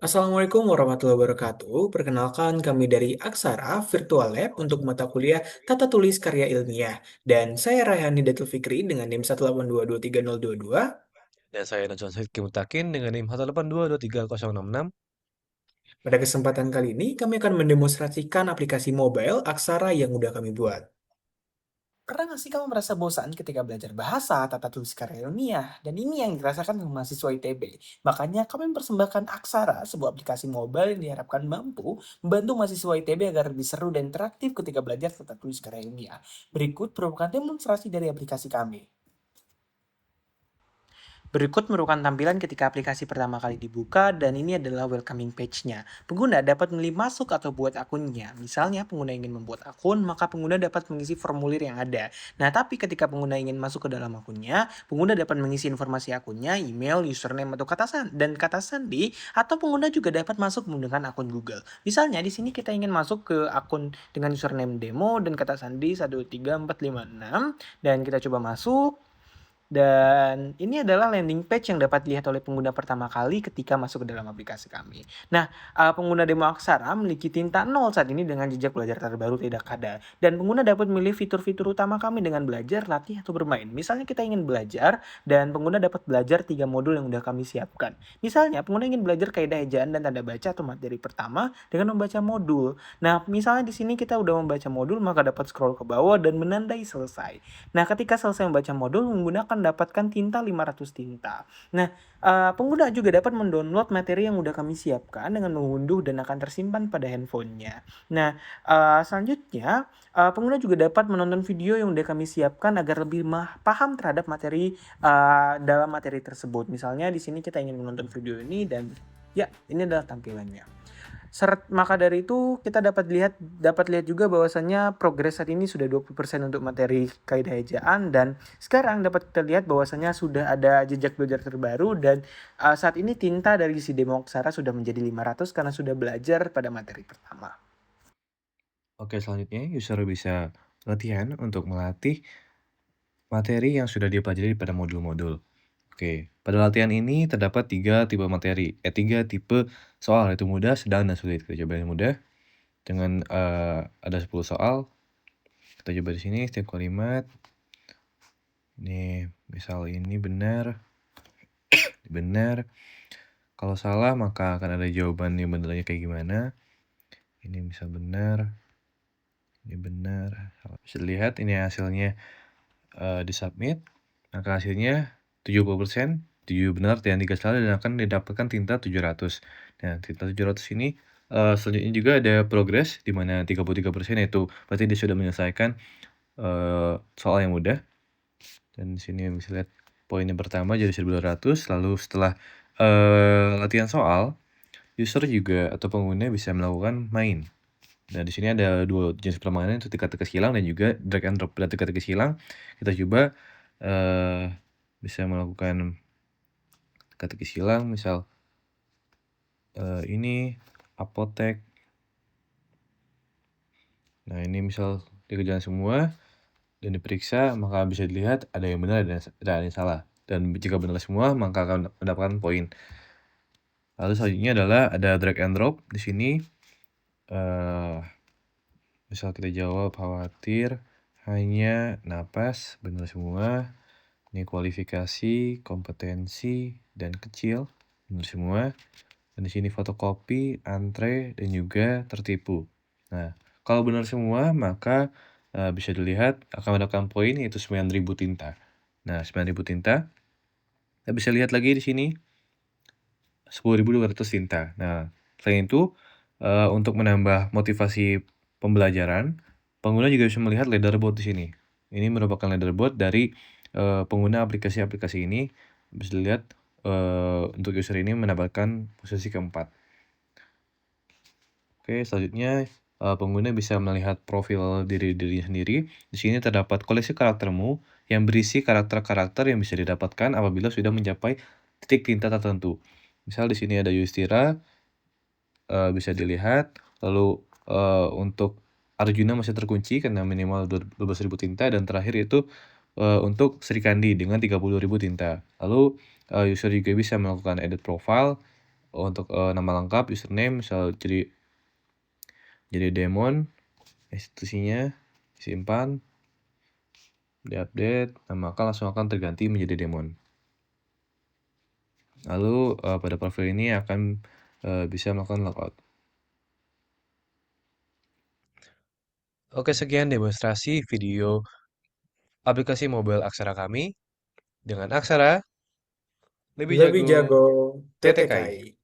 Assalamualaikum warahmatullahi wabarakatuh. Perkenalkan kami dari Aksara Virtual Lab untuk mata kuliah Tata Tulis Karya Ilmiah. Dan saya Rayhani Datul Fikri dengan NIM 182230022. Dan saya Najwan Syedki Mutakin dengan NIM 182230066. Pada kesempatan kali ini kami akan mendemonstrasikan aplikasi mobile Aksara yang udah kami buat. Pernah nggak sih kamu merasa bosan ketika belajar bahasa, tata tulis karya ilmiah? Dan ini yang dirasakan oleh mahasiswa ITB. Makanya kami mempersembahkan Aksara, sebuah aplikasi mobile yang diharapkan mampu membantu mahasiswa ITB agar lebih seru dan interaktif ketika belajar tata tulis karya ilmiah. Berikut merupakan demonstrasi dari aplikasi kami. Berikut merupakan tampilan ketika aplikasi pertama kali dibuka dan ini adalah welcoming page-nya. Pengguna dapat memilih masuk atau buat akunnya. Misalnya pengguna ingin membuat akun, maka pengguna dapat mengisi formulir yang ada. Nah, tapi ketika pengguna ingin masuk ke dalam akunnya, pengguna dapat mengisi informasi akunnya, email, username atau kata sandi, atau pengguna juga dapat masuk menggunakan akun Google. Misalnya di sini kita ingin masuk ke akun dengan username demo dan kata sandi 13456 dan kita coba masuk. Dan ini adalah landing page yang dapat dilihat oleh pengguna pertama kali ketika masuk ke dalam aplikasi kami. Nah, pengguna demo Aksara memiliki tinta 0 saat ini dengan jejak belajar terbaru tidak ada. Dan pengguna dapat memilih fitur-fitur utama kami dengan belajar, latih, atau bermain. Misalnya kita ingin belajar dan pengguna dapat belajar 3 modul yang sudah kami siapkan. Misalnya pengguna ingin belajar kaidah ejaan dan tanda baca atau materi pertama dengan membaca modul. Nah, misalnya di sini kita udah membaca modul, maka dapat scroll ke bawah dan menandai selesai. Nah, ketika selesai membaca modul, menggunakan dapatkan tinta 500 tinta. Nah, pengguna juga dapat mendownload materi yang udah kami siapkan dengan mengunduh dan akan tersimpan pada handphonenya. Nah, selanjutnya, pengguna juga dapat menonton video yang udah kami siapkan agar lebih paham terhadap materi dalam materi tersebut. Misalnya di sini kita ingin menonton video ini dan ya, ini adalah tampilannya. Maka dari itu kita dapat lihat juga bahwasannya progres saat ini sudah 20% untuk materi kaidah ejaan dan sekarang dapat kita lihat bahwasannya sudah ada jejak belajar terbaru dan saat ini tinta dari si demo Aksara sudah menjadi 500 karena sudah belajar pada materi pertama. Oke, selanjutnya user bisa latihan untuk melatih materi yang sudah dipelajari pada modul-modul. Oke, pada latihan ini terdapat tiga tipe soal, yaitu mudah, sedang, dan sulit. Kita coba yang mudah dengan ada 10 soal. Kita coba di sini setiap kalimat. Ini misal ini benar, benar. Kalau salah maka akan ada jawaban yang benernya kayak gimana. Ini misal benar, ini benar. Bisa dilihat ini hasilnya di-submit. Maka hasilnya 70%, 7 benar dan 3 salah dan akan didapatkan tinta 700. Nah, tinta 700 ini selanjutnya juga ada progres di mana 33% yaitu berarti dia sudah menyelesaikan soal yang mudah. Dan di sini bisa lihat poinnya pertama jadi 1200, lalu setelah latihan soal, user juga atau pengguna bisa melakukan main. Nah, di sini ada 2 jenis permainan, itu teka-teki silang dan juga drag and drop. Pada teka-teki silang, kita coba bisa melakukan teka-teki silang, misal ini apotek. Nah, ini misal dikerjakan semua dan diperiksa, maka bisa dilihat ada yang benar dan ada yang salah. Dan jika benar semua, maka akan mendapatkan poin. Lalu selanjutnya adalah ada drag and drop. Di sini misal kita jawab khawatir, hanya, napas, benar semua. Ini kualifikasi, kompetensi, dan kecil, benar semua. Dan di sini fotokopi, antre, dan juga tertipu. Nah, kalau benar semua, maka bisa dilihat akan mendapatkan poin yaitu 9.000 tinta. Nah, 9.000 tinta. Kita bisa lihat lagi di sini 10.200 tinta. Nah, selain itu untuk menambah motivasi pembelajaran, pengguna juga bisa melihat leaderboard di sini. Ini merupakan leaderboard dari pengguna aplikasi-aplikasi ini. Bisa dilihat untuk user ini mendapatkan posisi keempat. Oke, selanjutnya pengguna bisa melihat profil dirinya sendiri. Di sini terdapat koleksi karaktermu yang berisi karakter-karakter yang bisa didapatkan apabila sudah mencapai titik tinta tertentu. Misal di sini ada Yudhistira, bisa dilihat. Lalu untuk Arjuna masih terkunci karena minimal 12.000 tinta dan terakhir itu untuk Sri Kandi dengan 30.000 tinta. Lalu user juga bisa melakukan edit profile Untuk, nama lengkap, username misal jadi Demon, institusinya disimpan, diupdate, nah maka langsung akan terganti menjadi Demon. Lalu, pada profil ini akan, bisa melakukan logout. Oke, sekian demonstrasi video aplikasi mobile Aksara kami dengan Aksara lebih Lebih jago jago TTKI. TTKI.